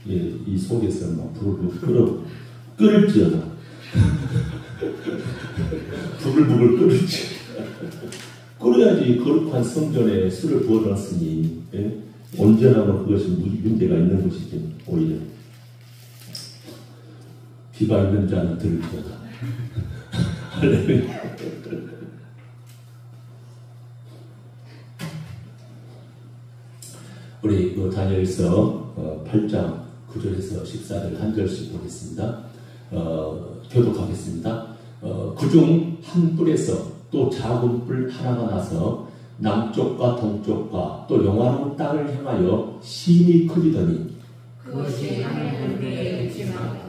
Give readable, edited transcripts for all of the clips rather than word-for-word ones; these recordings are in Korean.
이 속에서 막 불을 끓을지어다. 부글부글 끓을지. 끓어야지 거룩한 성전에 술을 부어놨으니 언제나 그것이 문제가 있는 것이죠. 오히려 비가 있는 자는 들을지어다. 할렐루야. 우리 다니엘서 8장 9절에서 14절 한 절씩 보겠습니다. 교독하겠습니다. 그중 한 뿔에서 또 작은 뿔 하나가 나서 남쪽과 동쪽과 또 영화로운 땅을 향하여 심히 크리더니 그것이 하늘에 있지만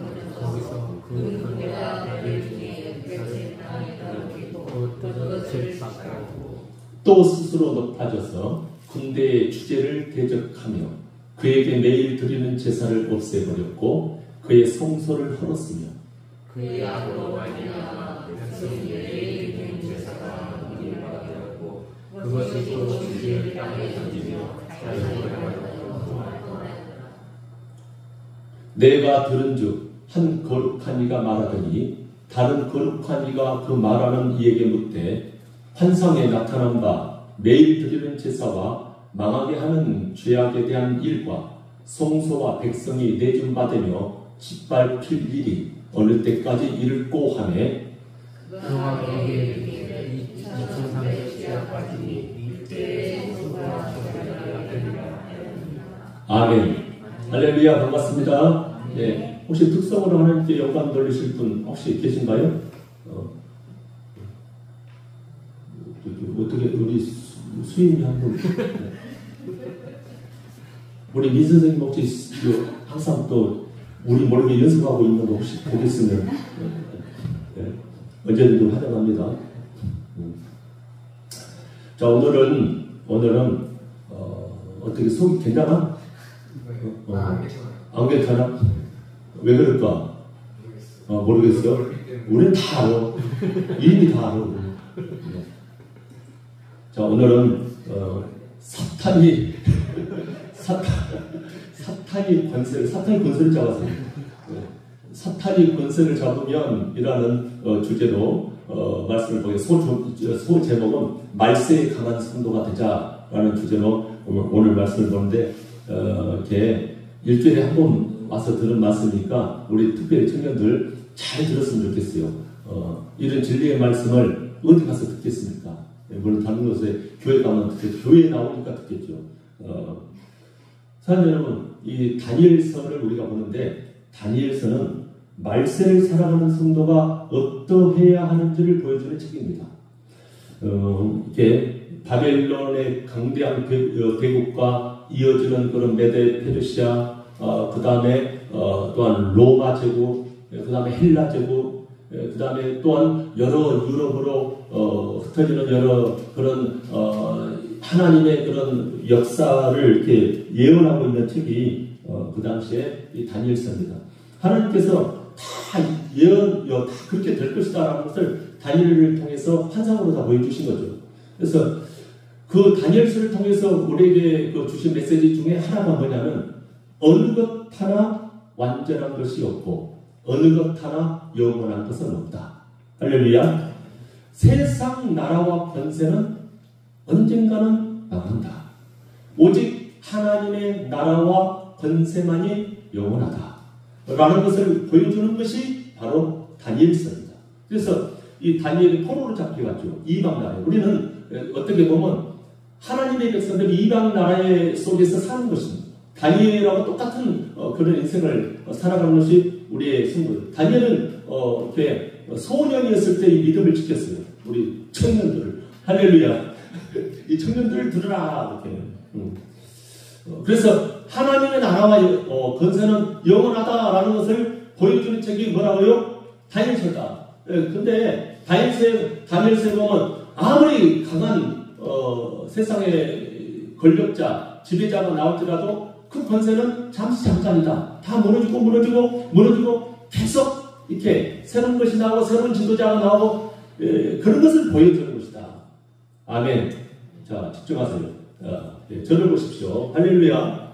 거기서 그 군대가 별 중에 볕의 땅에 떨어지고 그것을 삭하고 또 스스로 높아져서 군대의 주제를 대적하며 그에게 매일 드리는 제사를 없애버렸고 그의 성소를 헐었으며 그의 악으로 말미암아 백성이 매일 드리는 제사가 문제가 되었고 그것이 또 주제의 땅에 던지며 자유를 내가 들은즉 한 거룩한 이가 말하더니 다른 거룩한 이가 그 말하는 이에게 묻되 환상에 나타난 바 매일 드리는 제사와 망하게 하는 죄악에 대한 일과 성소와 백성이 내준받으며 짓밟힐 일이 어느 때까지 이를꼬 하매 그와 그에게 이 천상의 죄악까지 이때의 성소와 제사가 아멘. 할렐루야. 반갑습니다. 네, 혹시 특성으로 하나님께 영광 돌리실 분 혹시 계신가요? 어떻게 우리 수임이 한 분? 네. 우리 민 선생님 혹시 항상 또 우리 모르게 연습하고 있는 거 혹시 보겠으면 네, 언제든지 환영합니다. 자, 오늘은 어떻게 속이 괜찮아? 안 괜찮아? 왜 그럴까? 모르겠어. 우리는 다 알아. 이미 다 알아. 네. 자, 오늘은 사탄이 권세를 잡았어요. 사탄이 권세를 잡으면 이라는 주제로 말씀을 보겠습니다. 소 제목은 말세에 강한 성도가 되자라는 주제로 오늘 말씀을 보는데 이렇게 일주일에 한 번 와서 들은 말씀이니까 우리 특별히 청년들 잘 들었으면 좋겠어요. 이런 진리의 말씀을 어디 가서 듣겠습니까? 물론 다른 곳에 교회 가면 듣겠죠. 교회에 나오니까 듣겠죠. 사랑하는 여러분, 이 다니엘서를 우리가 보는데 다니엘서는 말세를 살아가는 성도가 어떠해야 하는지를 보여주는 책입니다. 이렇게 바벨론의 강대한 대국과 이어지는 그런 메데 페르시아, 그 다음에 또한 로마 제국, 그 다음에 헬라 제국, 그 다음에 또한 여러 유럽으로 흩어지는 여러 그런 하나님의 그런 역사를 이렇게 예언하고 있는 책이 그 당시에 이 다니엘서입니다. 하나님께서 다 다 그렇게 될 것이다라는 것을 다니엘을 통해서 환상으로 다 보여주신 거죠. 그래서 그 다니엘서를 통해서 우리에게 주신 메시지 중에 하나가 뭐냐면 어느 것 하나 완전한 것이 없고 어느 것 하나 영원한 것은 없다. 할렐루야. 세상 나라와 권세는 언젠가는 나간다. 오직 하나님의 나라와 권세만이 영원하다. 라는 것을 보여주는 것이 바로 다니엘서입니다. 그래서 이 다니엘이 포로로 잡혀갔죠. 이방 나라에. 우리는 어떻게 보면 하나님의 백성들이 이방 나라의 속에서 사는 것입니다. 다니엘하고 똑같은 그런 인생을 살아가는 것이 우리의 성도. 다니엘은 이렇게 소년이었을 때 이 믿음을 지켰어요. 우리 청년들을. 할렐루야. 이 청년들을 들으라. 이렇게. 그래서 하나님의 나라와 권세는 영원하다라는 것을 보여주는 책이 뭐라고요? 다니엘서다. 근데 다니엘서에 보면 아무리 강한 세상의 권력자, 지배자가 나올지라도 그 권세는 잠깐이다. 다 무너지고 계속 이렇게 새로운 것이 나오고 새로운 지도자가 나오고 그런 것을 보여주는 것이다. 아멘. 자, 집중하세요. 저를 보십시오. 할렐루야.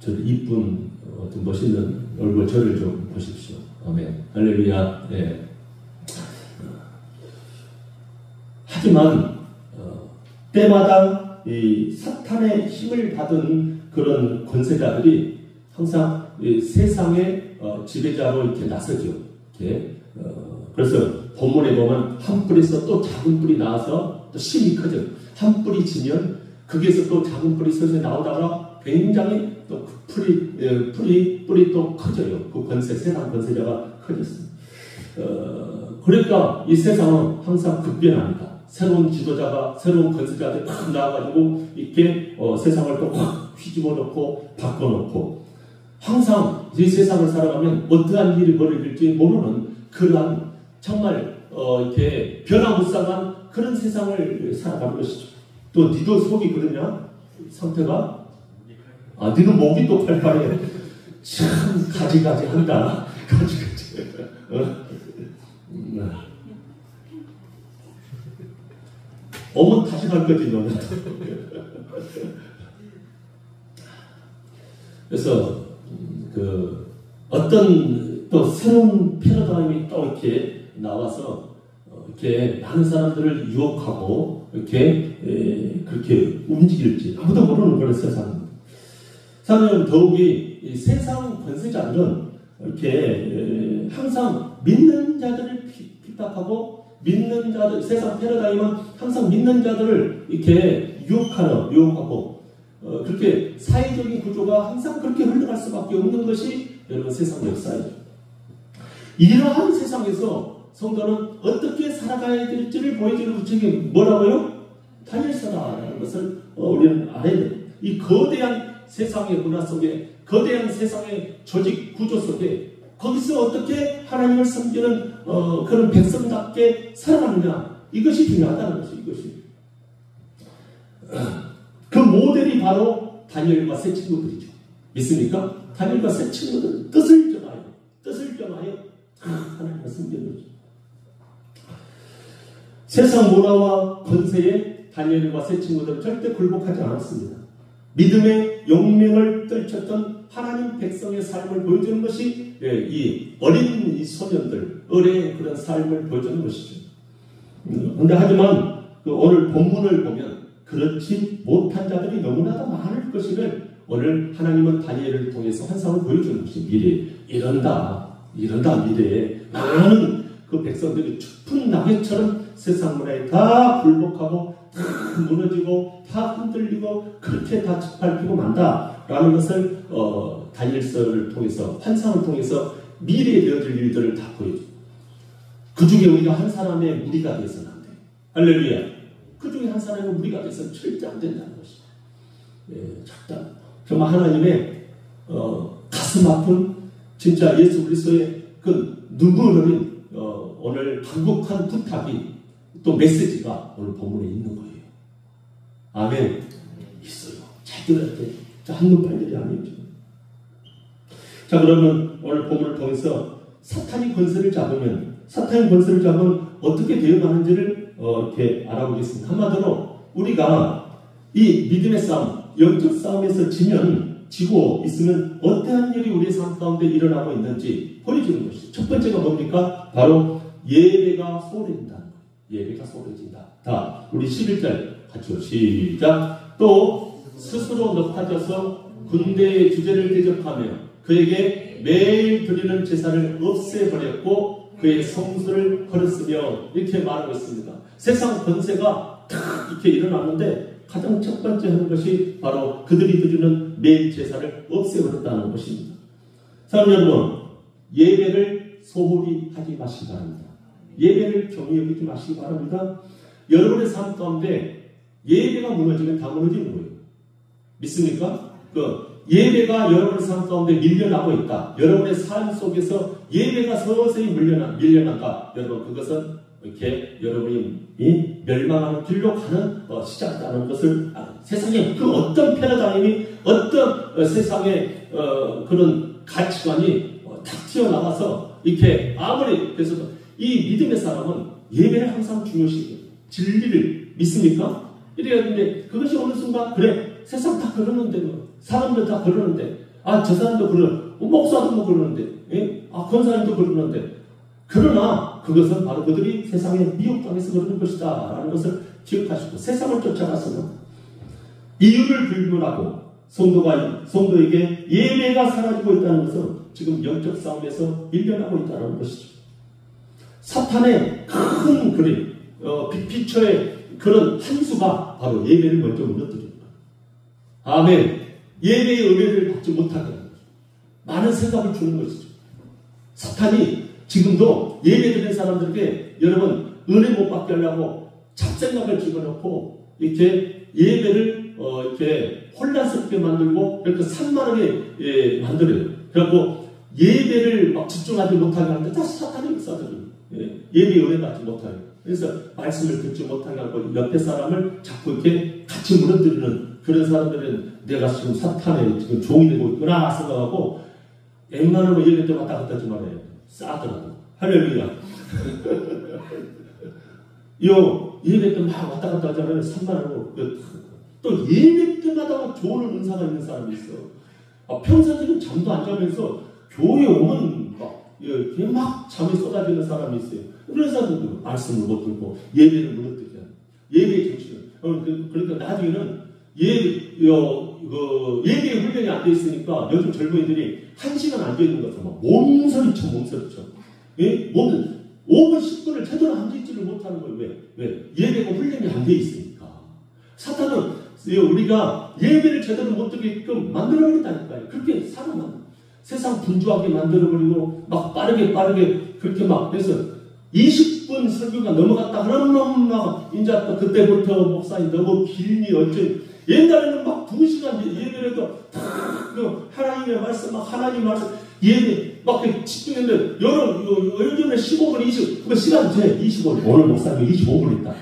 저 이쁜 어떤 멋있는 얼굴 저를 좀 보십시오. 아멘. 할렐루야. 네. 하지만 때마다 이 사탄의 힘을 받은 그런 권세자들이 항상 이 세상의 지배자로 이렇게 나서죠. 이렇게 그래서 본문에 보면 한 뿌리에서 또 작은 뿌리 나와서 또 힘이 커져. 한 뿌리 지면 거기에서 또 작은 뿌리 서서 나오다가 굉장히 또 그 뿌리 또 커져요. 그 권세, 세상 권세자가 커졌어요. 그러니까 이 세상은 항상 급변합니다. 새로운 지도자가, 새로운 권세자들이 막 나와가지고 이렇게 세상을 또 확 휘집어 놓고 바꿔놓고 항상 이 세상을 살아가면 어떠한 일이 벌어질지 모르는 그러한 정말 이렇게 변화무쌍한 그런 세상을 살아가는 것이죠. 또 니도 속이 그러냐? 상태가? 니도 목이 또 팔팔해. 참 가지가지 한다. 가지가지. 어머 다시 갈 거지 너는. 그래서 어떤 또 새로운 패러다임이 또 이렇게 나와서 이렇게 많은 사람들을 유혹하고 이렇게 그렇게 움직일지 아무도 모르는 그런 세상입니다. 사람은 더욱이 이 세상 권세자들은 이렇게 항상 믿는 자들을 핍박하고 믿는 자들, 세상 패러다임은 항상 믿는 자들을 이렇게 유혹하고 그렇게 사회적인 구조가 항상 그렇게 흘러갈 수밖에 없는 것이 여러분 세상 역사이죠. 이러한 세상에서 성도는 어떻게 살아가야 될지를 보여주는 우측이 뭐라고요? 다니엘서다라는 것을 우리는 알아야 돼요. 이 거대한 세상의 문화 속에, 거대한 세상의 조직 구조 속에 거기서 어떻게 하나님을 섬기는 그런 백성답게 살아가느냐, 이것이 중요하다는 것이죠. 이것이 그 모델이 바로 다니엘과 세 친구들이죠. 믿습니까? 다니엘과 세 친구들은 뜻을 정하여 하나님을 섬기는 거죠. 세상 문화와 권세에 다니엘과 세 친구들은 절대 굴복하지 않았습니다. 믿음의 용맹을 떨쳤던 하나님 백성의 삶을 보여주는 것이 이 어린 이 소년들의 그런 삶을 보여주는 것이죠. 그런데 하지만 오늘 본문을 보면 그렇지 못한 자들이 너무나도 많을 것임을 오늘 하나님은 다니엘을 통해서 환상을 보여주는 것이 미래 이런다 미래에 많은 그 백성들이 춥은 낙엽처럼 세상 문화에 다 굴복하고 다 무너지고 다 흔들리고 그렇게 다 짓밟히고 만다라는 것을 다니엘서를 통해서 환상을 통해서 미래에 되어질 일들을 다 보여줘요. 그 중에 우리가 한 사람의 무리가 되어서는 안 돼요. 할렐루야. 그 중에 한 사람의 무리가 되어서는 절대 안 된다는 것이죠. 절대. 정말 하나님의 가슴 아픈 진짜 예수 그리스도의 그 눈물 흘린 오늘 간곡한 부탁이 또 메시지가 오늘 본문에 있는 거예요. 아멘. 있어요. 잘 들어야 돼. 한눈 팔들이 아니죠. 자, 그러면 오늘 본문을 통해서 사탄이 권세를 잡으면 어떻게 되어가는지를 이렇게 알아보겠습니다. 한마디로 우리가 이 믿음의 싸움, 영적 싸움에서 지고 있으면 어떠한 일이 우리의 삶 가운데 일어나고 있는지 보여주는 것이죠. 첫 번째가 뭡니까? 바로 예배가 소홀해진다는 거예요. 예배가 소홀해진다. 다 우리 11절 같이요. 시작. 또 스스로 높아져서 군대의 주제를 대적하며 그에게 매일 드리는 제사를 없애버렸고 그의 성수를 버렸으며 이렇게 말하고 있습니다. 세상 권세가 탁 이렇게 일어났는데 가장 첫 번째 하는 것이 바로 그들이 드리는 매일 제사를 없애버렸다는 것입니다. 사랑하는 여러분, 예배를 소홀히 하지 마시기 바랍니다. 예배를 경히 여기지 마시기 바랍니다. 여러분의 삶 가운데 예배가 무너지면 다 무너지는 거예요. 믿습니까? 예배가 여러분의 삶 가운데 밀려나고 있다. 여러분의 삶 속에서 예배가 서서히 밀려난다. 여러분, 그것은 이렇게 여러분이 멸망하는 길로 가는 시작이라는 것을 세상에 그 어떤 패러다임이 어떤 세상의 그런 가치관이 탁 튀어나와서 이렇게 아무리 그래서 이 믿음의 사람은 예배를 항상 중요시해요. 진리를 믿습니까? 이래야 되는데 그것이 어느 순간 그래 세상 다 그러는데 사람들 다 그러는데 저 사람도 목사도 뭐 그러는데, 예? 권사님도 그러는데. 그러나 그것은 바로 그들이 세상에 미혹당해서 그러는 것이다 라는 것을 기억하시고, 세상을 쫓아가서는 이유를 불문하고 성도에게 예배가 사라지고 있다는 것은 지금 영적 싸움에서 일변하고 있다는 것이죠. 사탄의 큰 그림, 빅피처의 그런 한 수가 바로 예배를 먼저 무너뜨립니다. 아멘. 예배의 은혜를 받지 못하게 하는 거죠. 많은 생각을 주는 것이죠. 사탄이 지금도 예배드리는 사람들에게 여러분 은혜 못 받게 하려고 잡생각을 집어넣고 이렇게 예배를 이렇게 혼란스럽게 만들고 이렇게 산만하게 만들어요. 그래갖고 예배를 막 집중하지 못하게 하는데 다 사탄의 역사들이에요. 예배 은혜 받지 못하게. 그래서 말씀을 듣지 못하게 하고 옆에 사람을 자꾸 이렇게 같이 무너뜨리는 그런 사람들은 내가 지금 사탄의 지금 종이 되고 있구나 생각하고 웬만하면 예배 때 왔다 갔다 하지 말아요. 싸더라고. 할렐루야. 예배 때 막 왔다 갔다 하잖아요. 산만하고. 또 예배 때마다 좋은 은사가 있는 사람이 있어. 평소에는 잠도 안 자면서 교회에 오면 막 잠이 쏟아지는 사람이 있어요. 그런 사람들도 말씀을 못 들고 예배를 무너뜨려. 예배의 정신을. 그러니까 나중에는 예배 훈련이 안 돼 있으니까 요즘 젊은이들이 1시간 앉아있는 것을 막 몸서리쳐. 예? 5분 10분을 제대로 앉아있지를 못하는 거예요. 왜? 예배가 훈련이 안 돼 있으니까. 사탄은 우리가 예배를 제대로 못 드리게끔 만들어버린다니까요. 그렇게 사람은 세상 분주하게 만들어버리고 막 빠르게 그렇게 막 해서 20분 설교가 넘어갔다 그러면 막 이제 또 그때부터 목사님 너무 길니 어째 옛날에는 막 2시간 예배를 해도 하나님의 말씀 하나님 말씀 예배 막 집중했는데 요즘에 15분 20 그 시간 돼 25분 오늘 목사님 25분 있다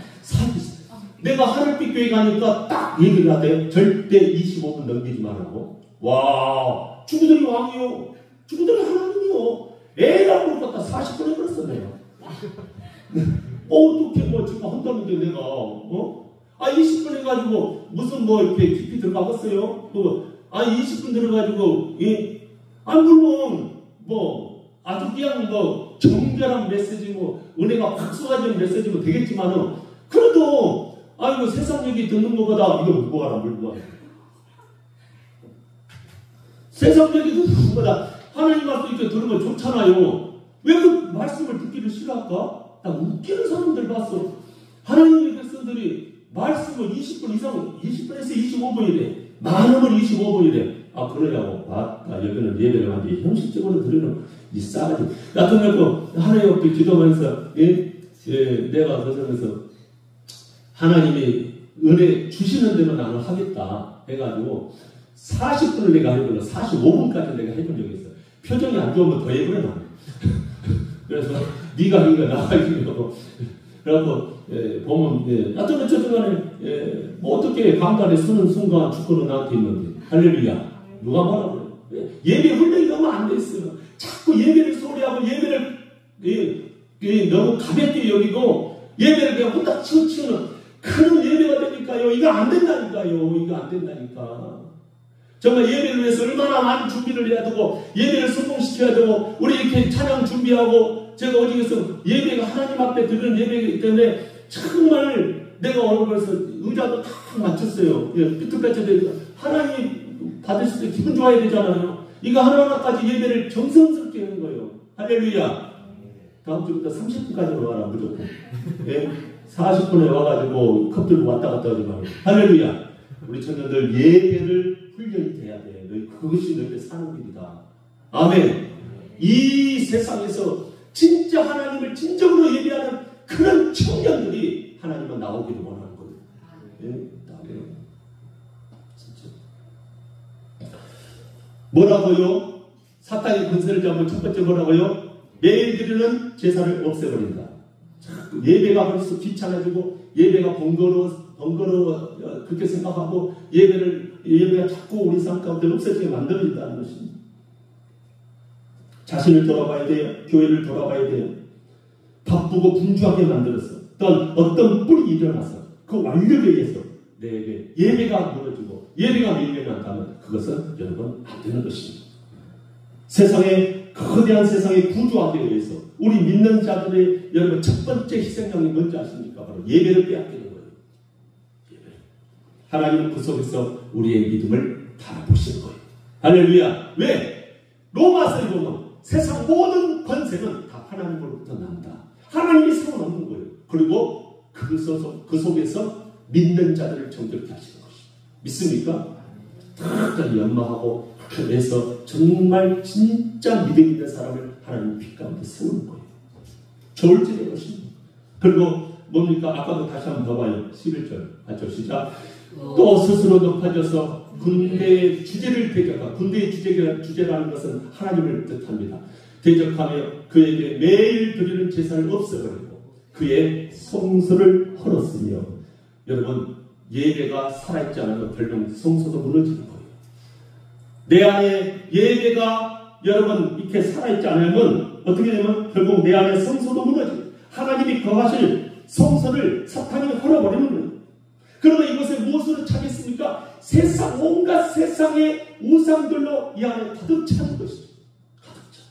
내가 하늘빛 교회 가니까 딱 얘기를 하대 절대 25분 넘기지 말라고. 와 주부들이 왕이요 주부들이 하나님이요 애가 물 갖다 40분에 그랬어 내가. 어떻게 지금 한다는데 내가 20분 해가지고 무슨 이렇게 깊이 들어가겠어요? 20분 들어가지고 물론 아주 그냥 정결한 메시지 은혜가 확 쏟아지는 메시지면 되겠지만은 그래도 세상 얘기 듣는 것보다 이거 물고 가라. 세상 얘기 듣는 것보다 하나님 말씀 이렇게 들으면 좋잖아요. 왜 그 말씀을 듣기를 싫어할까? 나 웃기는 사람들 봤어. 하나님의 백성들이 말씀을 20분 이상 20분에서 25분이래. 많으면 25분이래. 그러냐고. 여기는 예배를 완전히 형식적으로 드리는 이 싸가지. 같은 거 하나님 앞에 기도하면서 내가 그러면서 하나님이 은혜 주시는 대로 나는 하겠다 해가지고 40분을 내가 해보려 45분까지 내가 해본 적이 있어. 표정이 안 좋으면 더 해보려 나는. 그래서 네가 나가 이기려고 그래갖고 보면 어쩌면 어떻게 강단에 서는 순간 주권은 나한테 있는데 할렐루야. 누가 뭐라고 그래. 예배 훈련이 너무 안 돼 있어요. 자꾸 예배를 소리하고 예배를 너무 가볍게 여기고 예배를 그냥 혼자 치우치는 그런 예배가 되니까요. 이거 안 된다니까. 정말 예배를 위해서 얼마나 많은 준비를 해야 되고 예배를 성공시켜야 되고 우리 이렇게 찬양 준비하고 제가 어디에서 예배가 하나님 앞에 드리는 예배이기 때문에 정말 내가 얼굴에서 의자도 탁 맞췄어요. 삐뚤빼뚤 하나님 받으실 때 기분 좋아야 되잖아요. 이거 하나하나까지 예배를 정성스럽게 하는 거예요. 할렐루야. 다음 주부터 30분까지는 와라 무조건. 40분에 와가지고 컵 들고 왔다 갔다 하지 말고. 할렐루야. 우리 청년들 예배를 훈련이 돼야 돼. 그것이 너희들 사는 길이다. 아멘. 이 세상에서 진짜 하나님을 진정으로 예배하는 그런 청년들이 하나님은 나오기를 원하는 거예요. 진짜. 뭐라고요? 사탄이 권세를 잡은 첫 번째 뭐라고요? 매일 드리는 제사를 없애버린다. 예배가 벌써 귀찮아지고 예배가 번거로워 그렇게 생각하고 예배가 자꾸 우리 삶 가운데 없어지게 만들어진다는 것입니다. 자신을 돌아봐야 돼요. 교회를 돌아봐야 돼요. 바쁘고 분주하게 만들었어. 어떤 뿔이 일어나서 그 완력에 의해서 예배가 무너지고 예배가 밀려난다면 그것은 여러분 안 되는 것입니다. 세상에 거대한 세상의 구조화에 의해서 우리 믿는 자들의 여러분 첫 번째 희생양이 뭔지 아십니까? 바로 예배를 빼앗기는 거예요. 예배. 하나님은 그 속에서 우리의 믿음을 바라보시는 거예요. 할렐루야. 왜? 로마서에 보면 세상 모든 권세는 다 하나님으로부터 난다. 하나님이 세워놓는 거예요. 그리고 그 속에서 믿는 자들을 정결케 하시는 것입니다. 믿습니까? 다들 연마하고 그래서 정말 진짜 믿음 있는 사람을 하나님 빛 가운데 세우는 거예요. 저울질의 것입니다. 그리고 뭡니까? 아까도 다시 한번 봐봐요. 11절 맞죠? 시작. 또 스스로 높아져서 군대의 주제를 대적하고, 군대의 주제라는 것은 하나님을 뜻합니다. 대적하며 그에게 매일 드리는 제사를 없애버리고 그의 성소를 헐었으며, 여러분 예배가 살아있지 않으면 결국 성소도 무너지는 거예요. 내 안에 예배가 여러분 이렇게 살아있지 않으면 어떻게 되면 결국 내 안에 성소도 무너지고 하나님이 거하실 성소를 사탄이 헐어버리는 거예요. 그러면 이것을 무엇으로 차겠습니까? 세상, 온갖 세상의 우상들로 이 안에 가득 차는 것이죠. 가득 차.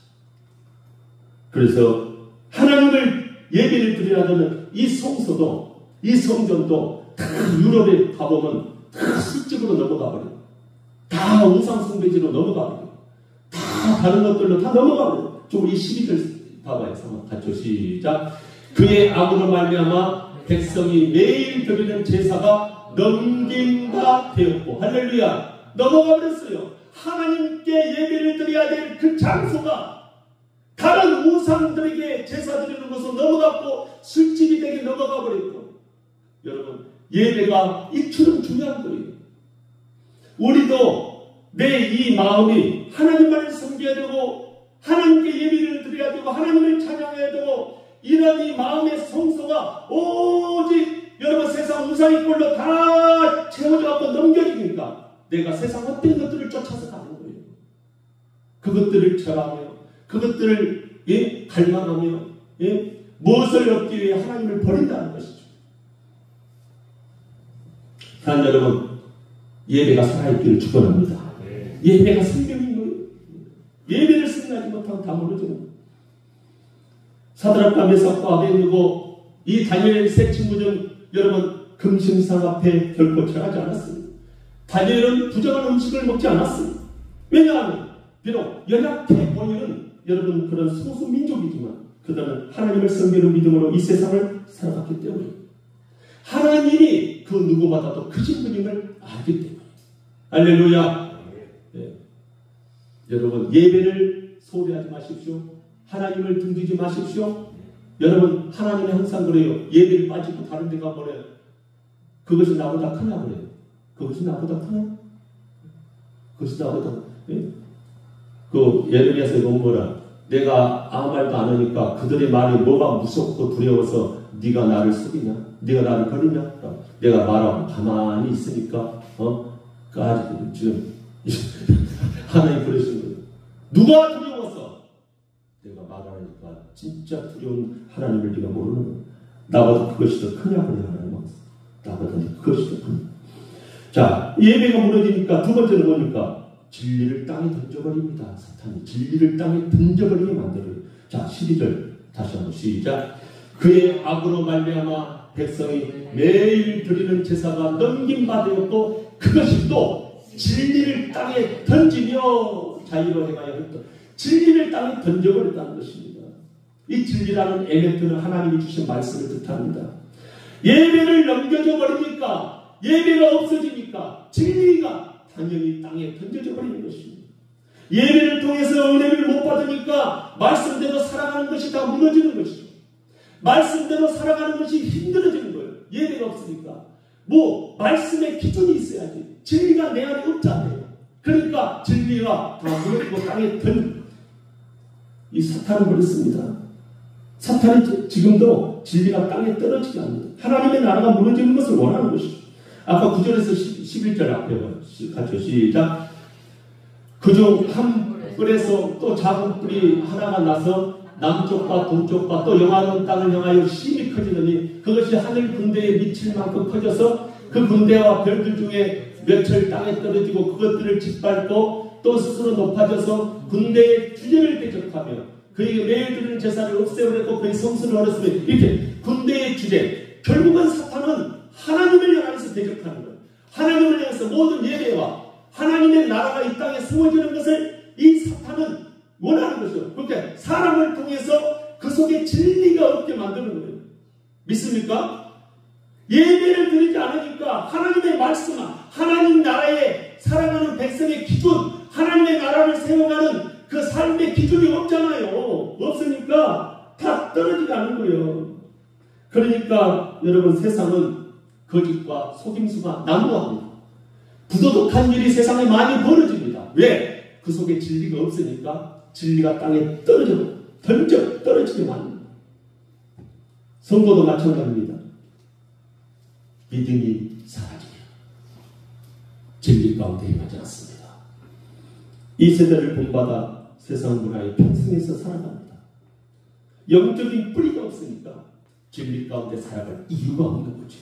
그래서 하나님을 예배를 드리려면 이 성소도, 이 성전도 다 유럽에 가보면 다 술집으로 넘어가 버려요. 다 우상숭배지로 넘어가 버려요. 다 다른 것들로 다 넘어가 버려요. 좀 우리 12절 봐봐요. 같이 시작. 그의 악으로 말미암아 백성이 매일 드리는 제사가 넘긴 바 되었고, 할렐루야, 넘어가 버렸어요. 하나님께 예배를 드려야 될 그 장소가 다른 우상들에게 제사 드리는 것으로 넘어갔고 술집이 되게 넘어가 버렸고, 여러분 예배가 이처럼 중요한 거예요. 우리도 내 이 마음이 하나님만을 섬겨야 되고 하나님께 예배를 드려야 되고 하나님을 찬양해야 되고, 이런 이 마음의 성소가 오직 여러분 세상 우상의 꼴로 다 채워져갖고 넘겨지니까 내가 세상 어떤 것들을 쫓아서 가는 거예요. 그것들을 절하며 그것들을 갈망하며 무엇을 얻기 위해 하나님을 버린다는 것이죠. 단 여러분, 예배가 살아있기를 축원합니다. 예배가 생명인 거예요. 예배를 승리하지 못하면 다 무너지는 거예요. 사드락과 메삭과 아벤느고 이 다니엘 세 친구 중 여러분 금신상 앞에 결코 절하지 않았습니다. 다니엘은 부정한 음식을 먹지 않았습니다. 왜냐하면 비록 연약해 보이는 여러분 그런 소수 민족이지만 그들은 하나님을 섬기는 믿음으로 이 세상을 살아갔기 때문에 하나님이 그 누구보다도 크신 분임을 알기 때문에. 할렐루야. 네. 여러분 예배를 소홀히 하지 마십시오. 하나님을 등지지 마십시오. 여러분 하나님은 항상 그래요. 예배를 빠지고 다른 데 가버려요. 그것이 나보다 크냐 그래요. 그것이 나보다 크냐? 그것이 나보다 그 예레미야서에 보면 뭐라, 내가 아무 말도 안 하니까 그들의 말이 뭐가 무섭고 두려워서 네가 나를 속이냐? 네가 나를 버리냐? 내가 말하고 가만히 있으니까 지금 하나님 그러신 거예요. 누가 두려워서? 내가 말하니까 진짜 두려운 하나님을 네가 모르는 거야. 나보다 그것이 더 크냐고 하나님. 나보다 그것이 더 크냐. 자, 예배가 무너지니까 두 번째는 뭐니까? 진리를 땅에 던져버립니다. 사탄이 진리를 땅에 던져버리게 만들어요. 자, 12절 다시 한번 시작. 그의 악으로 말미암아 백성이 매일 드리는 제사가 넘긴 바 되었고 그것이 또 진리를 땅에 던지며 자유로 행하여 했던, 진리를 땅에 던져버렸다는 것입니다. 이 진리라는 에멘트는 하나님이 주신 말씀을 뜻합니다. 예배를 넘겨져 버리니까, 예배가 없어지니까 진리가 당연히 땅에 던져져 버리는 것입니다. 예배를 통해서 은혜를 못 받으니까 말씀대로 살아가는 것이 다 무너지는 것이죠. 말씀대로 살아가는 것이 힘들어지는 거예요. 예배가 없으니까. 말씀의 기준이 있어야지. 진리가 내 안에 없잖아요. 그러니까 진리가 다 무너지고 땅에 이 사탄을 버렸습니다. 사탄이 지금도 진리가 땅에 떨어지지 않는다. 하나님의 나라가 무너지는 것을 원하는 것이죠. 아까 9절에서 11절 앞에 같이 시작. 그중 한 뿔에서 또 작은 뿔이 하나가 나서 남쪽과 동쪽과 또 영화로운 땅을 향하여 심히 커지더니 그것이 하늘 군대에 미칠 만큼 커져서 그 군대와 별들 중에 며칠 땅에 떨어지고 그것들을 짓밟고 또 스스로 높아져서 군대의 주제를 대적하며 그에게 매일 드리는 제사를 없애버렸고 그의 성수를 어렸으며 이렇게 군대의 주제, 결국은 사탄은 하나님을 향해서 대적하는 거예요. 하나님을 향해서 모든 예배와 하나님의 나라가 이 땅에 세워지는 것을 이 사탄은 원하는 것이죠. 그러니까 사람을 통해서 그 속에 진리가 없게 만드는 거예요. 믿습니까? 예배를 드리지 않으니까 하나님의 말씀, 하나님 나라에 살아가는 백성의 기준, 하나님의 나라를 세워가는 그 삶의 기준이 없잖아요. 없으니까 다 떨어지지 않는 거예요. 그러니까 여러분, 세상은 거짓과 속임수가 난무합니다. 부도덕한 일이 세상에 많이 벌어집니다. 왜? 그 속에 진리가 없으니까 진리가 땅에 떨어지게 합니다. 성도도 마찬가지입니다. 믿음이 사라지면 진리 가운데 임하지 않습니다. 이 세대를 본받아 세상 문화에 편승해서 살아갑니다. 영적인 뿌리가 없으니까 진리 가운데 살아갈 이유가 없는 거죠.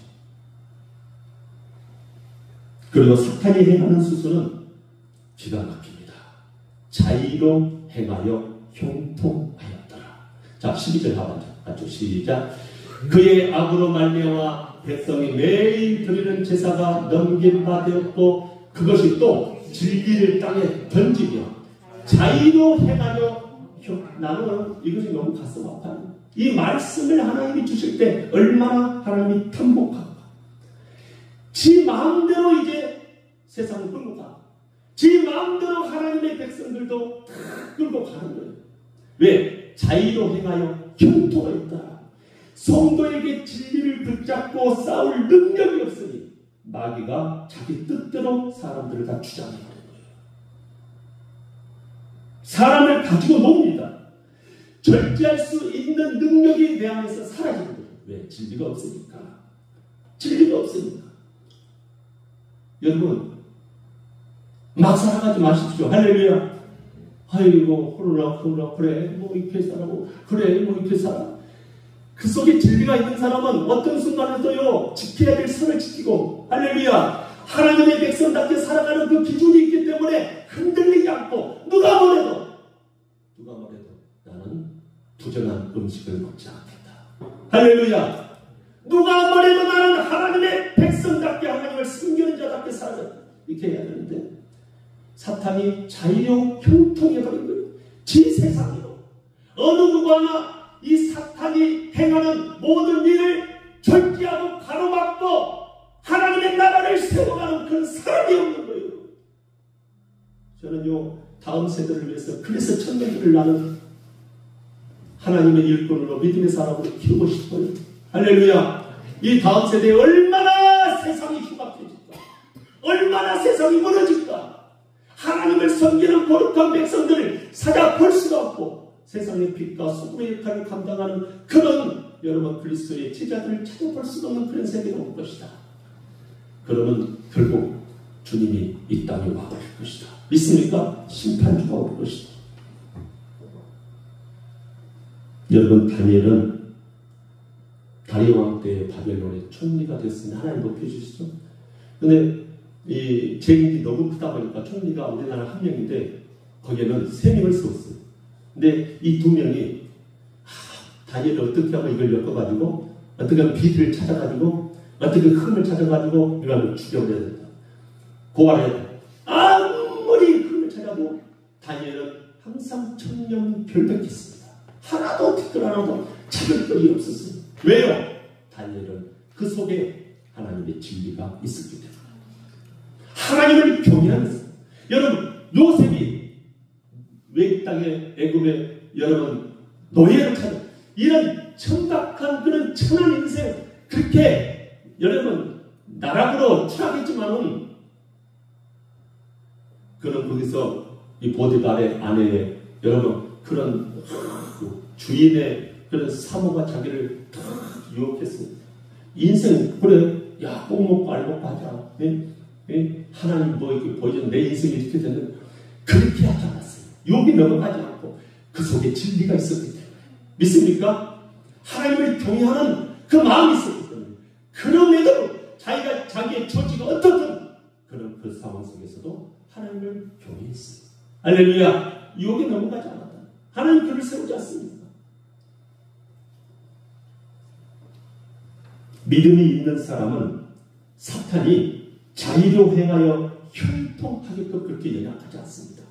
그리고 사탄이 행하는 수수는 기가 막힙니다. 자의로 행하여 형통하였더라. 자, 12절 하반절 같이 시작. 그의 악으로 말미암아 백성이 매일 드리는 제사가 넘긴 바 되었고 그것이 또 진리를 땅에 던지며 자의로 행하여 나는 이것이 너무 가슴 아파요. 이 말씀을 하나님이 주실 때 얼마나 하나님이 탐복하고 지 마음대로 이제 세상을 끌고 가. 지 마음대로 하나님의 백성들도 다 끌고 가는 거예요. 왜? 자의로 행하여 형통가 있다. 성도에게 진리를 붙잡고 싸울 능력이 없으니 마귀가 자기 뜻대로 사람들을 다 주장해버리는 거예요. 사람을 가지고 놉니다. 절제할 수 있는 능력이 내 안에서 사라지는 거예요. 왜? 진리가 없으니까. 진리가 없으니까. 여러분, 막 살아가지 마십시오. 할렐루야. 아이고, 코로나, 그래, 뭐 이렇게 살아고, 그래, 뭐 이렇게 살아. 그 속에 진리가 있는 사람은 어떤 순간에도요, 지켜야 될 선을 지키고, 할렐루야. 하나님의 백성답게 살아가는 그 기준이 있기 때문에 흔들리지 않고, 누가 뭐래도 나는 부정한 음식을 먹지 않겠다. 할렐루야. 누가 뭐래도 나는 하나님의 백성답게 하나님을 섬기는 자답게 살아가. 이렇게 해야 되는데 사탄이 자의로 형통해버린 거예요. 지 세상으로. 어느 누구나 이 사탄이 행하는 모든 일을 절제하고 가로막고 하나님의 나라를 세워가는 그런 사람이 없는 거예요. 저는요, 다음 세대를 위해서 그래서 청년들을 나는 하나님의 일꾼으로 믿음의 사람으로 키우고 싶어요. 할렐루야. 이 다음 세대에 얼마나 세상이 흉악해질까, 얼마나 세상이 무너질까. 하나님을 섬기는 거룩한 백성들을 찾아볼 수가 없고 세상의 빛과 소금의 역할을 감당하는 그런 여러분 그리스도의 제자들을 찾아볼 수가 없는 그런 세대가 올 것이다. 그러면 결국 주님이 이 땅에 와버릴 것이다. 믿습니까? 심판주가 올 것이다. 여러분, 다니엘은 다리오 왕 때 바벨론의 총리가 됐으니 하나님 높여주시죠. 근데 이 제국이 너무 크다 보니까 총리가 우리나라 한 명인데 거기에는 3명을 세웠어요. 근데 이 2명이 다니엘을 어떻게 하면 이걸 엮어가지고 어떻게 하면 비리를 찾아가지고 어떻게 흠을 찾아가지고 이걸 죽여버려야 된다. 고발해야 된다. 아무리 흠을 찾아도 다니엘은 항상 천명결백했습니다. 하나도 댓글 하나도 찾을 것이 없었어요. 왜요? 다니엘은 그 속에 하나님의 진리가 있었기 때문에. 하나님을 경외하면서. 여러분, 요셉이 왜 이 땅에 애굽에 여러분 노예를 찾아 이런 천박한 그런 천한 인생 그렇게 여러분 나락으로 추락했지만은 그런 거기서 이 보디발의 아내의 여러분 그런 주인의 그런 사모가 자기를 다 유혹했습니다. 인생 그래 야 꼭 먹고 알고 가자. 하나님 뭐 이렇게 보여준 내 인생이 이렇게 되는 그렇게 하지 않았어요. 욕이 넘어가지 않고 그 속에 진리가 있었기 때문에. 믿습니까? 하나님을 경외하는 그 마음이 있었기 때문에. 그럼에도 자기가 자기의 처지가 어떻든 그런 그 상황 속에서도 하나님을 경외했어요. 할렐루야. 유혹에 넘어가지 않았다. 하나님 그를 세우지 않습니다. 믿음이 있는 사람은 사탄이 자의로 행하여 형통하게끔 그렇게 연약하지 않습니다.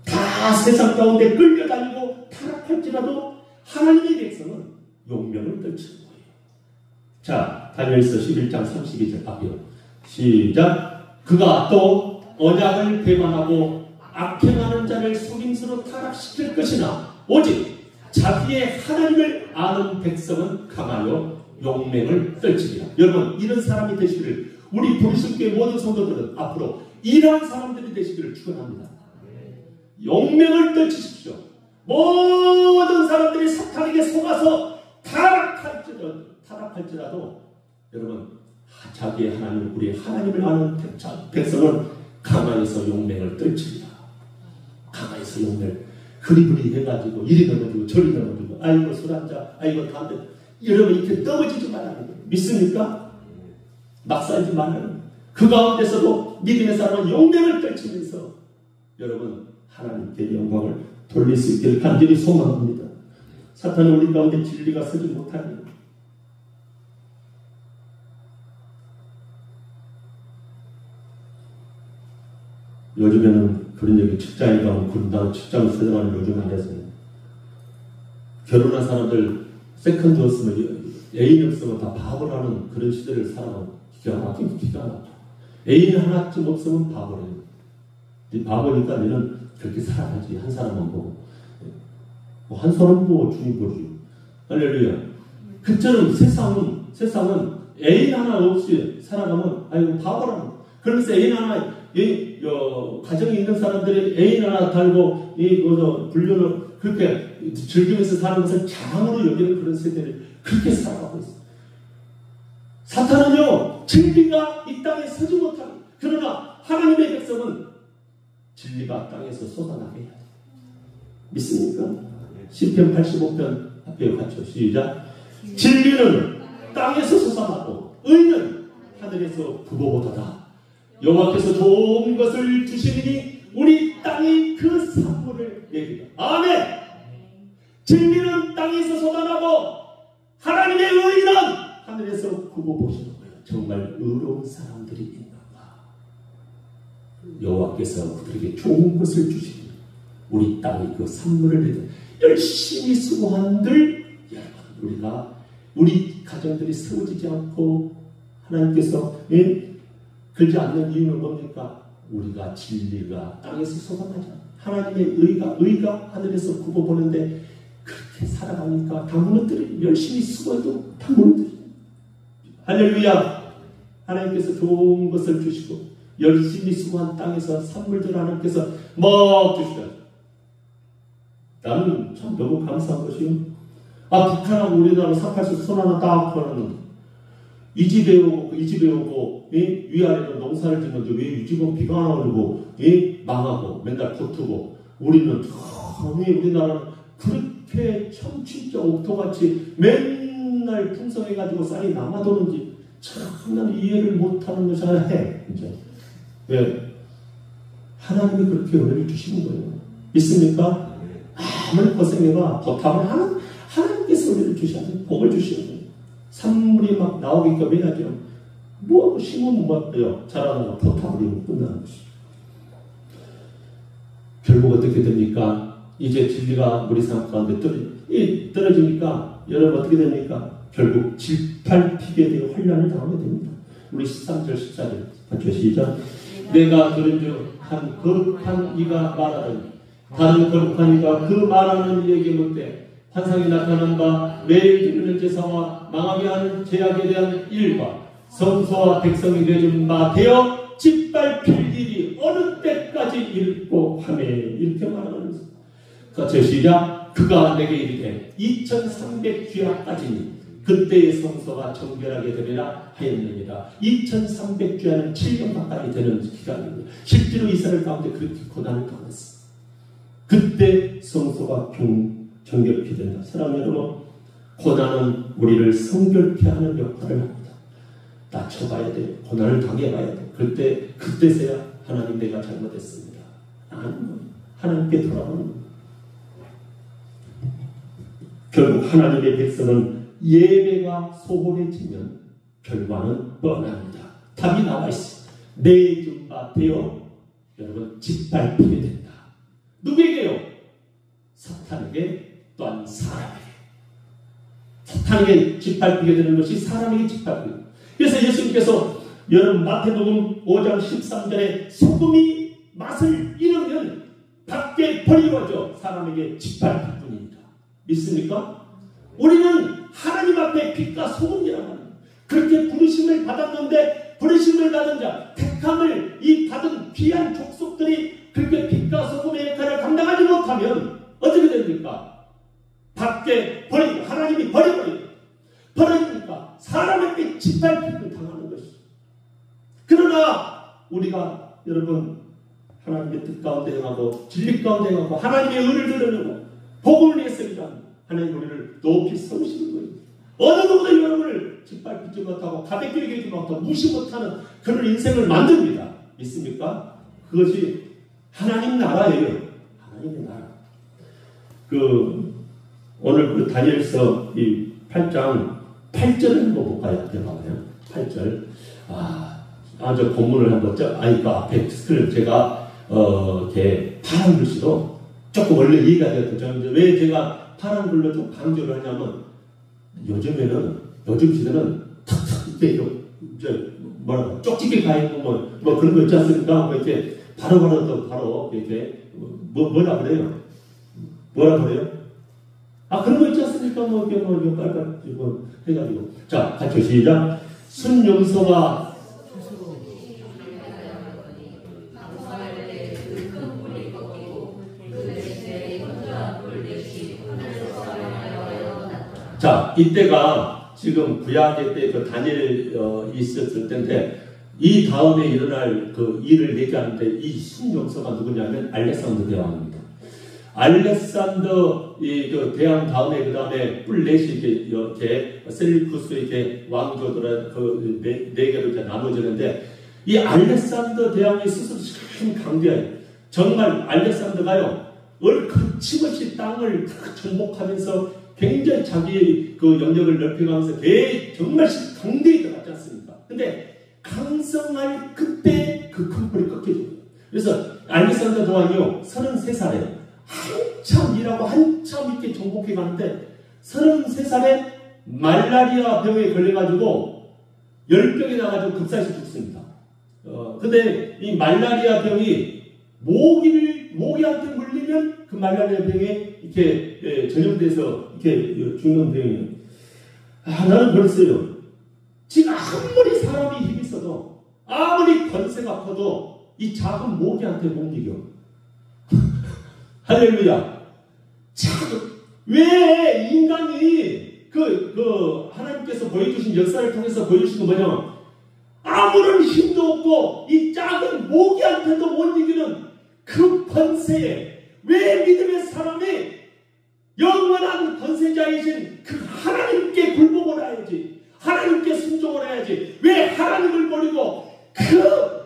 다 세상 가운데 끌려다니고 타락할지라도 하나님의 백성은 용명을 떨치는 거예요. 자, 다니엘서 11장 32절 앞이요. 시작. 그가 또 언약을 배반하고 악행하는 자를 속임수로 타락시킬 것이나 오직 자기의 하나님을 아는 백성은 강하여 용맹을 떨치리라. 여러분, 이런 사람이 되시기를, 우리 부르심교회 모든 성도들은 앞으로 이러한 사람들이 되시기를 축원합니다. 용맹을 떨치십시오. 모든 사람들이 사탄에게 속아서 타락할지라도 여러분, 자기의 하나님, 우리 하나님을 아는 백성은 강하여서 용맹을 떨칩니다. 강하여서 용맹을 그리그리 해가지고 이리 넘어지고 저리 넘어지고, 아이고 술 한잔, 아이고 담배, 여러분 이렇게 떨어지지 말아야 돼요. 믿습니까? 막 살지 말아요. 그 가운데서도 믿음의 사람은 용맹을 떨치면서 여러분 하나님께 영광을 돌릴 수 있기를 간절히 소망합니다. 사탄은 우리 가운데 진리가 서지 못하니 요즘에는 그런 얘기, 직장에 가면 군당, 직장을 세정하는 요즘 안에서는 결혼한 사람들 세컨드 없으면, 애인 없으면 다 바보라는 그런 시대를 살아가고, 기가 막히고 기가 막혀. 애인 하나쯤 없으면 바보래요. 네 바보니까 너는 그렇게 살아가지. 한 사람만 보고. 한 사람 보고 주님 보지. 할렐루야. 그처럼 세상은 애인 하나 없이 살아가면, 아이고, 바보라는 거. 그러면서 애인 하나, 가정에 있는 사람들이 애인 하나 달고, 불륜을 그렇게 즐기면서 사는 것을 자랑으로 여기는 그런 세대를 그렇게 살아가고 있어요. 사탄은요, 진리가 이 땅에 서지 못하고, 그러나 하나님의 백성은 진리가 땅에서 쏟아나게 해야 돼요. 믿습니까? 시편 85편 앞에 같이 시작. 진리는 땅에서 솟아나고 의는 하늘에서 부어오도다. 여호와께서 좋은 것을 주시니 우리 땅이 그 산물을 내리라. 아멘. 진리는 땅에서 쏟아나고 하나님의 의는 하늘에서 굽어보시는 거예요. 정말 의로운 사람들이 있는가. 여호와께서 그들에게 좋은 것을 주시니 우리 땅이 그 산물을 내리라. 열심히 수고한들 여러분, 우리 가정들이 세워지지 않고 하나님께서 그러지 않는 이유는 뭡니까? 우리가 진리가 땅에서 쏟아나지 않아. 하나님의 의가 하늘에서 굽어보는데 그렇게 살아가니까 다 무너뜨려. 열심히 수고해도 다 무너뜨려. 할렐루야. 하나님께서 좋은 것을 주시고 열심히 수고한 땅에서 산물들 하나님께서 먹주시다. 나는 참 너무 감사한 것이요. 북한하고 우리나라 사팔수 손 하나 딱 걸어놓는 이 집에 오고 위아래로 농사를 짓는데 왜 이 집은 비가 안 오고 망하고 맨날 붙고 우리는 우리나라는 그렇게 참 진짜 옥토같이 맨날 풍성해가지고 쌀이 남아도는지 참 나는 이해를 못하는 것이 하나 해. 이제 왜 하나님이 그렇게 은혜를 주시는 거예요. 믿습니까? 아무리 고생해봐 보답을 하나님께서 은혜를 주셔야 돼요. 복을 주시는 거예요. 산물이 막 나오게끔 해야죠. 뭐 심으면 뭐예요? 자라는 거 보답을 끝나는 것이죠. 결국 어떻게 됩니까? 이제 진리가 우리 삶 가운데 떨어지니까 여러분 어떻게 됩니까? 결국 질팔피게 되어 환난을 당하게 됩니다. 우리 13절 14절 같이 시작. 내가 들은 줄 한 거룩한 이가 말하더니 다른 거룩한 이가 그 말하는 이에게 묻되 환상이 나타난 바 매일 드리는 제사와 망하게 하는 제약에 대한 일과 성소와 백성이 내준 바 되어 짓밟힐 일이 어느 때까지 읽고 하매 이렇게 말하는 것입니다. 같이 시작. 그가 내게 이르되 2300주야까지니 그때의 성소가 정결하게 되리라 하였느니라. 2300주야는 7년 가까이 되는 기간입니다. 실제로 이스라엘 가운데 그렇게 고난을 당했습니다. 그때 성소가 정결케 된다. 사랑하는 여러분, 고난은 우리를 성결케 하는 역할을 합니다. 낮춰봐야 돼요. 고난을 당해봐야 돼요. 그때서야 하나님 내가 잘못했습니다. 하나님께 돌아오는 거예요. 결국 하나님의 백성은 예배가 소홀해지면 결과는 뻔합니다. 답이 나와 있습니다. 내준 바 되어 여러분 짓밟히게 된다. 누구에게요? 사탄에게 또한 사람에게. 사탄에게 짓밟히게 되는 것이 사람에게 짓밟히게 됩니다. 그래서 예수님께서 여러분 마태복음 5장 13절에 소금이 맛을 잃으면 밖에 버리워져 사람에게 짓밟힐 뿐입니다. 믿습니까? 우리는 하나님 앞에 빛과 소금이라고 합니다. 그렇게 부르심을 받았는데 부르심을 받은 자, 택함을 이 받은 귀한 족속들이 그렇게 빛과 소금의 역할을 감당하지 못하면 어떻게 됩니까? 밖에 버리고 하나님이 버리니까 사람에게 짓밟힘을 당하는 것이죠. 그러나 우리가 여러분 하나님의 뜻 가운데 행하고 진리 가운데 행하고 하나님의 의를 드러내고 복음을 위해서 일하는 하나님 우리를 높이 세우시는 거예요. 어느 누구도 여러분을 짓밟히지 못하고 가볍게 여기지 못하고 무시 못하는 그런 인생을 만듭니다. 있습니까? 그것이 하나님 나라예요. 하나님의 나라. 오늘 다니엘서 이 8장 8절을 한번 볼까요? 봐봐요. 8절. 저 본문을 한번 그 앞에 스크를 제가 이렇게 파란 글씨로 조금 원래 이해가 되었죠. 왜 제가 파란 글로 좀 강조를 하냐면 요즘 시대는 탁탁 이렇게 쪽집게 가 있고 뭐 그런 거 있지 않습니까? 뭐 이렇게 바로 이렇게 뭐라 그래요? 그런 거 있지 않습니까? 이렇게 빨간 해가지고 자 같이 시작. 순용서와 자, 이때가 지금 구약의 때 그 다니엘 있었을 때인데 이 다음에 일어날 그 일을 얘기하는데 이 순용서가 누구냐면 알렉산더 대왕입니다. 알렉산더 그 대왕 다음에 그 다음에 뿔넷이 이렇게 셀리쿠스 이렇게 왕조들은 그 네 개로 이렇게 나눠지는데 이 알렉산더 대왕이 스스로 참 강대해요. 정말 알렉산더가요 거침없이 땅을 정복하면서 굉장히 자기의 그 영역을 넓혀가면서 정말 강대히 들어갔지 않습니까? 근데 강성할 그때 그 큰 뿔이 꺾여집니다. 그래서 알렉산더 대왕이요 33살에 한참 일하고 한참 있게 정복해 가는데 33살에 말라리아 병에 걸려가지고 열병이 나가지고 급사해서 죽습니다. 근데 이 말라리아 병이 모기한테 물리면 그 말라리아 병에 이렇게 전염돼서 이렇게 죽는 병이에요. 나는 그랬어요. 지금 아무리 사람이 힘이 있어도 아무리 권세가 커도 이 작은 모기한테 못 이겨. 할렐루야. 왜 인간이 하나님께서 보여주신 역사를 통해서 보여주신 건 뭐냐면 아무런 힘도 없고 이 작은 모기한테도 못 이기는 그 권세에 왜 믿음의 사람이 영원한 권세자이신 그 하나님께 굴복을 해야지, 하나님께 순종을 해야지, 왜 하나님을 버리고 그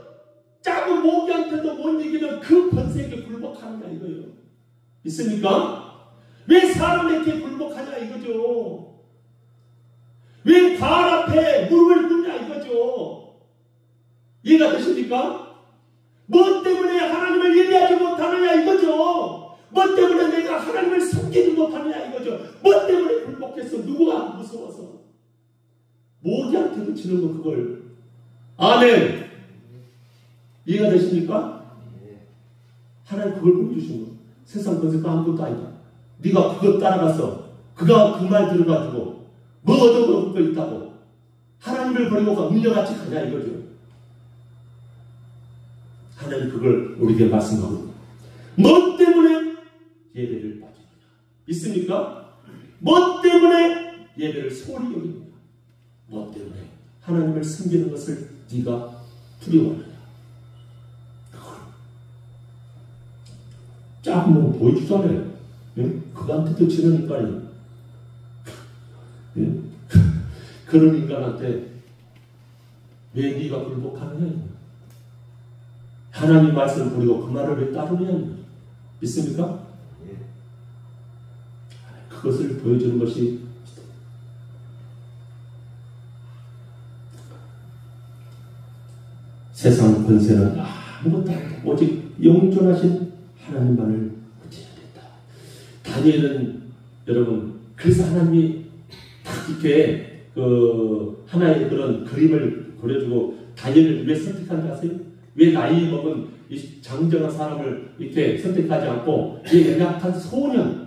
작은 모기한테도 못 이기는 그 권세에게 굴복하느냐 이거예요. 있습니까? 왜 사람에게 굴복하냐 이거죠. 왜 바알 앞에 무릎을 꿇냐 이거죠. 이해가 되십니까? 뭐 때문에 하나님을 예배하지 못하느냐 이거죠. 뭐 때문에 내가 하나님을 섬기지 못하느냐 이거죠. 뭐 때문에 굴복해서 누구가 무서워서 모기한테도 지는 거 그걸. 아멘. 이해가 되십니까? 하나님 그걸 보여주신 거. 세상 권세가 아무것도 아니다. 네가 그거 따라가서 그가 그 말 들어가지고 뭐 얻어먹을 거 있다고 하나님을 버리고 문녀같이 가냐 이거죠. 하나님 그걸 우리에게 말씀하고 뭐 때문에 예배를 빠지느냐 있습니까? 뭐 때문에 예배를 소홀히 여기느냐, 뭐 때문에 하나님을 섬기는 것을 네가 두려워하느냐. 작은 거 보이지도 않아요. 그한테도 지르니까요. 그런 인간한테 왜 네가 굴복하느냐? 하나님 말씀을 버리고 그 말을 왜 따르느냐? 믿습니까? 그것을 보여주는 것이 세상 권세는 아무것도 아니다. 오직 영존하신 하나님만을 의지해야 된다. 다니엘은 여러분 그래서 하나님이 딱 이렇게 하나의 그런 그림을 그려주고 다니엘을 왜 선택한지 아세요? 왜 나이 먹은 이 장정한 사람을 이렇게 선택하지 않고 이 연약한 소년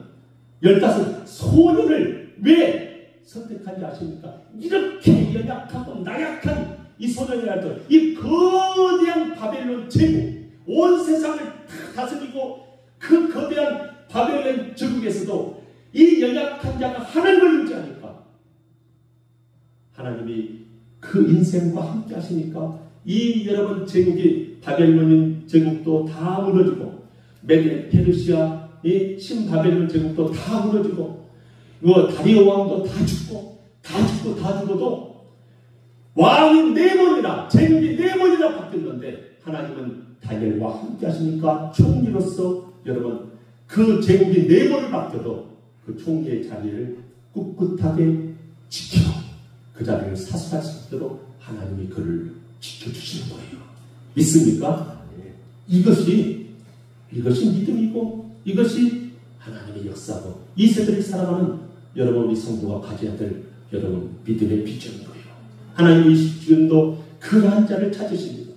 15 소년을 왜 선택한지 아십니까? 이렇게 연약하고 나약한 이 소년이라도 이 거대한 바벨론 제국 온 세상을 다 다스리고 그 거대한 바벨론 제국에서도 이 연약한 자가 하나님을 의지하니까 하나님이 그 인생과 함께 하시니까 이 여러분 제국이 바벨론 제국도 다 무너지고 메데 페르시아 이 신바벨론 제국도 다 무너지고 다리오 왕도 다 죽어도 왕이 4번이나 제국이 4번이나 바뀌었는데 하나님은 다니엘과 함께 하시니까 총리로서 여러분 그 제국이 4번을 바뀌어도 그 총리의 자리를 꿋꿋하게 지켜 그 자리를 사수할 수 있도록 하나님이 그를 지켜주시는 거예요. 믿습니까? 이것이 믿음이고 이것이 하나님의 역사고 이 세대를 살아가는 여러분 우리 성도가 가져야 될 여러분 믿음의 비전인 거예요. 하나님이 지금도 그러한 자를 찾으십니다.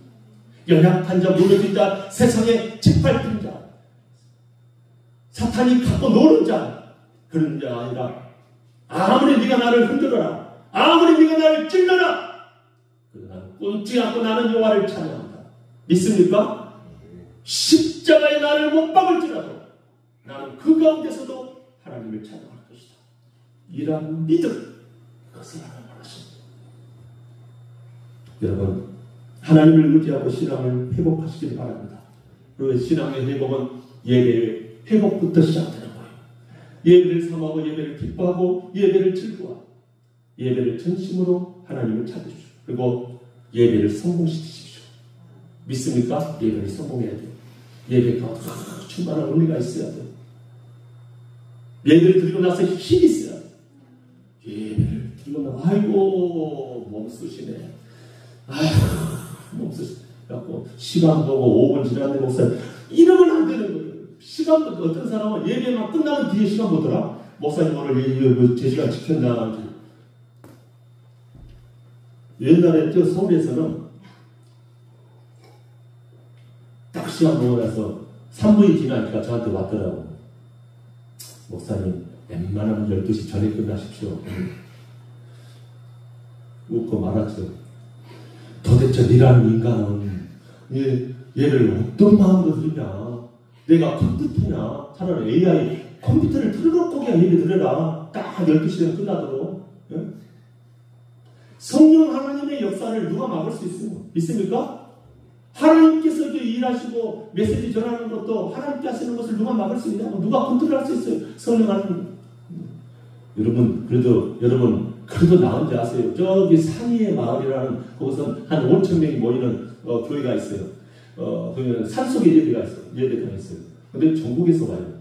연약한 자, 무너진 자, 세상에 짓밟힌 자, 사탄이 갖고 노는 자 그런 자 아니라 아무리 네가 나를 흔들어라 아무리 네가 나를 찔러라 그러나 꿈지 않고 나는 여호와를 찬양한다. 믿습니까? 십자가에 나를 못 박을지라도 나는 그 가운데서도 하나님을 찬양할 것이다. 이러한 믿음 그것을 하나님 원하십니다. 여러분 하나님을 의지하고 신앙을 회복하시길 바랍니다. 그리고 신앙의 회복은 예배의 회복부터 시작되는 거예요. 예배를 삼하고 예배를 기뻐하고 예배를 즐거워하고 예배를 전심으로 하나님을 찾으십시오. 그리고 예배를 성공시키십시오. 믿습니까? 예배를 성공해야 돼요. 예배가 충만한 의미가 있어야 돼요. 예배를 드리고 나서 힘이 있어야 돼요. 예배를 드리고 나서 아이고 몸 쑤시네. 아휴 몸 쑤시네. 그래갖고 시간 보고 5분 지났는데 목사님 이러면 안 되는 거예요. 시간 어떤 사람은 예배만 끝나면 뒤에 시간 보더라. 목사님 오늘 제 시간 지켰나. 옛날에 저 서울에서는 딱 시간 보고 나서 3분이 지나니까 저한테 왔더라고. 목사님 웬만하면 12시 전에 끝나십시오. 웃고 말았죠. 도대체 니라는 인간은 얘를 어떤 마음으로 드리냐. 내가 컴퓨터냐. 차라리 AI 컴퓨터를 틀어놓고 그냥 예배 드려라. 딱 12시에 끝나도록. 예? 성령 하나님의 역사를 누가 막을 수 있어요? 믿습니까? 하나님께서 일하시고 메시지 전하는 것도 하나님께 하시는 것을 누가 막을 수 있냐고. 누가 컨트롤할 수 있어요? 성령 하나님. 여러분 그래도 나은지 아세요? 저기 상위의 마을이라는 거기서 한 5,000명이 모이는 교회가 있어요. 그러면 산속에 예배가 있어요. 예배가 있어요. 근데 전국에서 와요.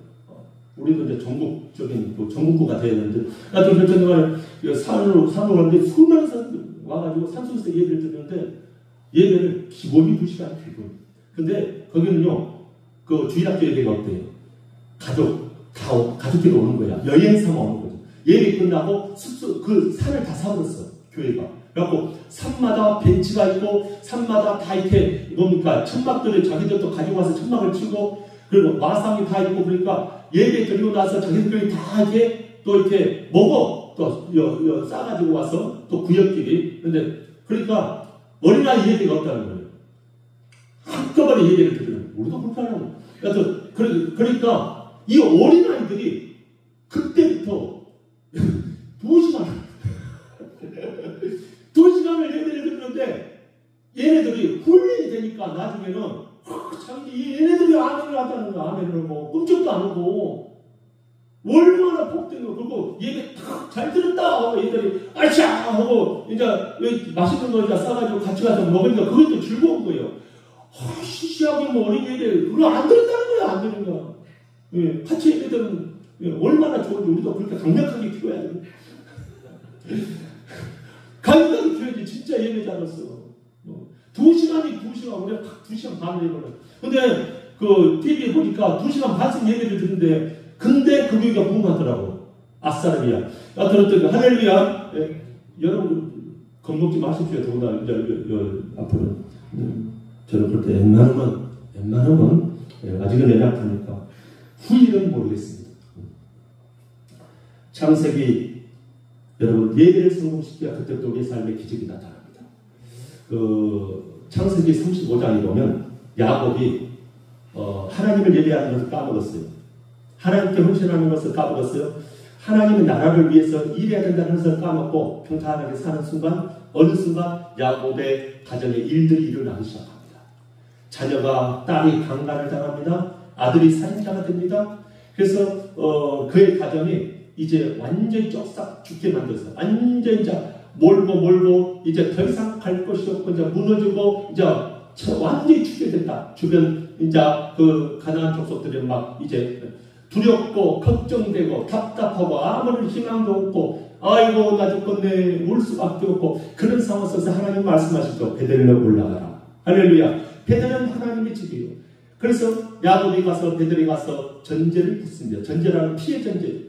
우리도 이제 전국적인 전국구가 돼야 되는데, 나도 결정을 산으로 가는데 수많은 사람들이 와가지고 산속에서 예배를 드리는데 예배를 기본이 2시간 기본. 근데 거기는요, 그 주일학교 예배가 어때요? 가족끼리 오는 거야. 여행 삼아 오는 거죠. 예배 끝나고 그 산을 다 사버렸어, 교회가. 그래갖고 산마다 벤치가 있고 산마다 다 이렇게 뭡니까 천막들을 자기들도 가지고 와서 천막을 치고 그리고 마상이 다 있고 그러니까 예배 드리고 나서 자기들끼리 다 이렇게 또 이렇게 먹어 또 싸가지고 와서 또 구역끼리. 근데 그러니까 어린아이 예배가 없다는 거예요. 한꺼번에 예배를 드리는. 우리도 그렇게 하려고. 그러니까 이 어린아이들이 그때부터 2시간을 예배를 드리는데 얘네들이 훈련이 되니까 나중에는 참 얘네들이 아멘을 하자는 거 아멘을 하고 꿈쩍도 안 하고 얼마나 복된 거. 그리고 예배 탁 잘 들었다. 얘들이 아차 하고 이제 맛있는 거 싸가지고 같이 가서 먹으니까 그것도 즐거운 거예요. 시시하게 뭐 어린 예배 그거 안 들었다는 거야. 안 들은 거야. 예, 같이 예배들은 얼마나 좋은지 우리도 그렇게 강력하게 키워야 돼. 강력하게 키워야지 진짜 예배자로서. 2시간이 2시간 우리가 딱 2시간 반을 해버려. 근데 그 TV에 보니까 2시간 반씩 예배를 듣는데 근데 그 교회가 부흥하더라고. 아싸르비아. 나 들었더니 할렐루야. 예, 여러분 겁먹지 마십시오. 더구나 이제 앞으로 저는 그럴 때 웬만하면 아직은 애가 아프니까 후일은 모르겠습니다. 창세기 여러분 예배를 성공시켜야 그때부터 우리의 삶의 기적이 나타납니다. 창세기 35장에 보면 야곱이 하나님을 예배하는 것을 까먹었어요. 하나님께 헌신하는 것을 까먹었어요. 하나님의 나라를 위해서 일해야 된다는 것을 까먹고 평탄하게 사는 순간 어느 순간 야곱의 가정에 일들이 일어나기 시작합니다. 자녀가 딸이 강간을 당합니다. 아들이 살인자가 됩니다. 그래서 그의 가정이 이제 완전히 쪽싹 죽게 만들었어요. 완전히 이제 몰고 이제 더 이상 갈 곳이 없고 이제 무너지고 이제 완전히 죽게 됐다. 주변 이제 그 가나안 족속들이 막 이제 두렵고 걱정되고 답답하고 아무런 희망도 없고 아이고 나 죽겠네 울 수밖에 없고 그런 상황 속에서 하나님 말씀하시죠. 베들레헴 올라가라. 할렐루야. 베들레헴은 하나님의 집이에요. 그래서 야곱이 가서 베들레헴에 가서 전제를 붙습니다. 전제라는 피해 전제.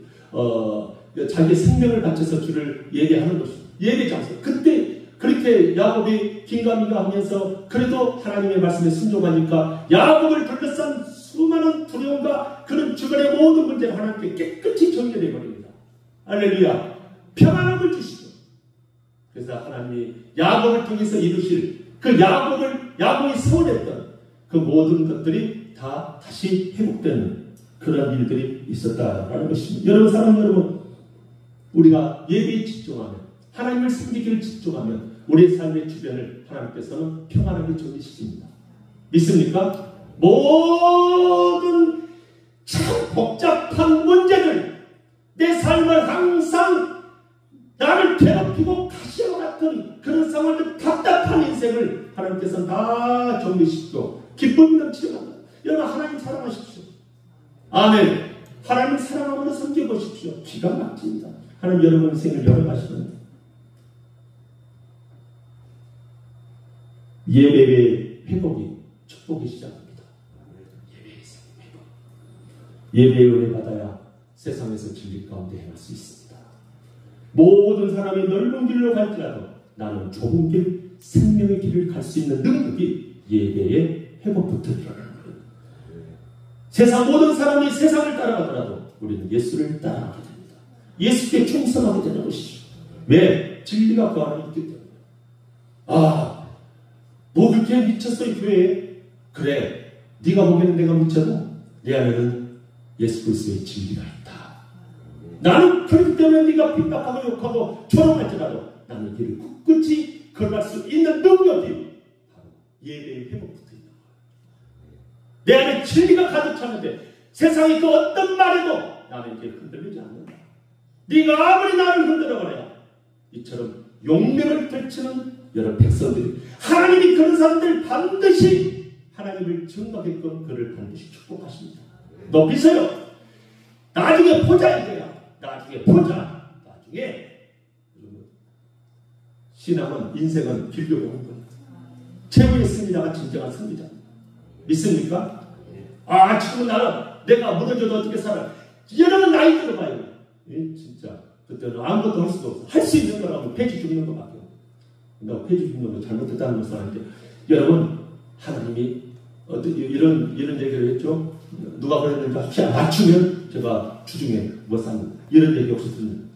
자기의 생명을 바쳐서 주를 예배하는 것입니다. 예배 장소. 그때 그렇게 야곱이 긴가민가 하면서 그래도 하나님의 말씀에 순종하니까 야곱을 둘러싼 수많은 두려움과 그런 주변의 모든 문제를 하나님께 깨끗이 정리해 버립니다. 할렐루야. 평안함을 주시죠. 그래서 하나님이 야곱을 통해서 이루실 그 야곱이 소원했던 그 모든 것들이 다 다시 회복되는 그런 일들이 있었다라는 것입니다. 여러분 사랑 여러분 우리가 예배에 집중하면 하나님을 섬기기를 집중하면 우리의 삶의 주변을 하나님께서는 평안하게 정리시킵니다. 믿습니까? 모든 참 복잡한 문제들 내 삶을 항상 나를 괴롭히고 가시와 같은 그런 상황들 답답한 인생을 하나님께서는 다 정리시키고 기쁨이 넘치게 합니다. 여러분 하나님 사랑하십시오. 아멘. 하나님을 사랑하며 섬겨보십시오. 기가 막힙니다. 하나님 여러분 인생을 열어가시면 예배의 회복이 축복이 시작합니다. 예배의 은혜 받아야 세상에서 진리 가운데 행할 수 있습니다. 모든 사람이 넓은 길로 갈지라도 나는 좁은 길, 생명의 길을 갈 수 있는 능력이 예배의 회복부터 일어나는 거예요. 세상 모든 사람이 세상을 따라가더라도 우리는 예수를 따라가게 됩니다. 예수께 충성하게 되는 것이죠. 왜? 진리가 그 안에 있기 때문에. 뭐 그렇게 미쳤어 이 교회에? 그래, 네가 보기에는 내가 미쳐도 내 안에는 예수 그리스도의 진리가 있다. 나는 그렇기 때문에 네가 핍박하고 욕하고 조롱할지라도 나는 길을 굳건히 걸어갈 수 있는 능력이 바로 예배의 회복부터 있는 거예요. 내 안에 진리가 가득 찼는데 세상이 그 어떤 말에도 나는 이제 흔들리지 않는다. 네가 아무리 나를 흔들어버려야 이처럼 용맹을 펼치는 여러 백성들이 하나님이 그런 사람들 반드시 하나님을 증거하게끔 그를 반드시 축복하십니다. 높이세요. 나중에 보자 이거야. 나중에 보자. 나중에 신앙은 인생은 길려보는 거예요. 최후의 승리자가 진정한 승리자. 믿습니까? 지금 나는 내가 무너져도 어떻게 살아. 여러분 나이 들어봐요. 진짜 그때는 아무것도 할 수도 없어. 할 수 있는 거라고 폐지 죽는 것밖에 없어. 나 폐지 죽는 거 잘못됐다는 것은 아닌데 여러분 하나님이 이런 얘기를 했죠. 누가 그랬는지 혹시 맞추면 제가 주중에 못 삽니다. 이런 얘기 혹시 듣는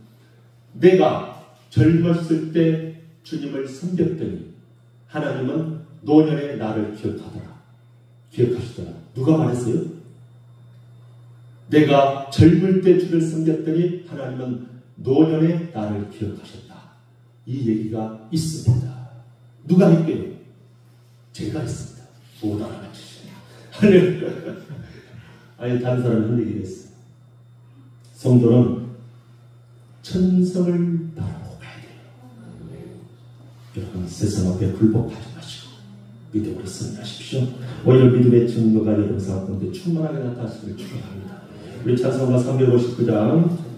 내가 젊었을 때 주님을 섬겼더니 하나님은 노년에 나를 기억하시더라. 누가 말했어요? 내가 젊을 때 주를 섬겼더니 하나님은 노년에 나를 기억하셨다. 이 얘기가 있습니다. 누가 했게요? 제가 했습니다. 못 알아맞히시네. 아니 다른 사람은 한 얘기를 했어요. 성도는 천성을 바라보고 가야 돼요. 여러분 세상 앞에 굴복하지 마시고 믿음으로 승리하십시오. 오늘 믿음의 증거가 여러분 가운데 충만하게 나타나시길 축원합니다. 우리 찬송가 359장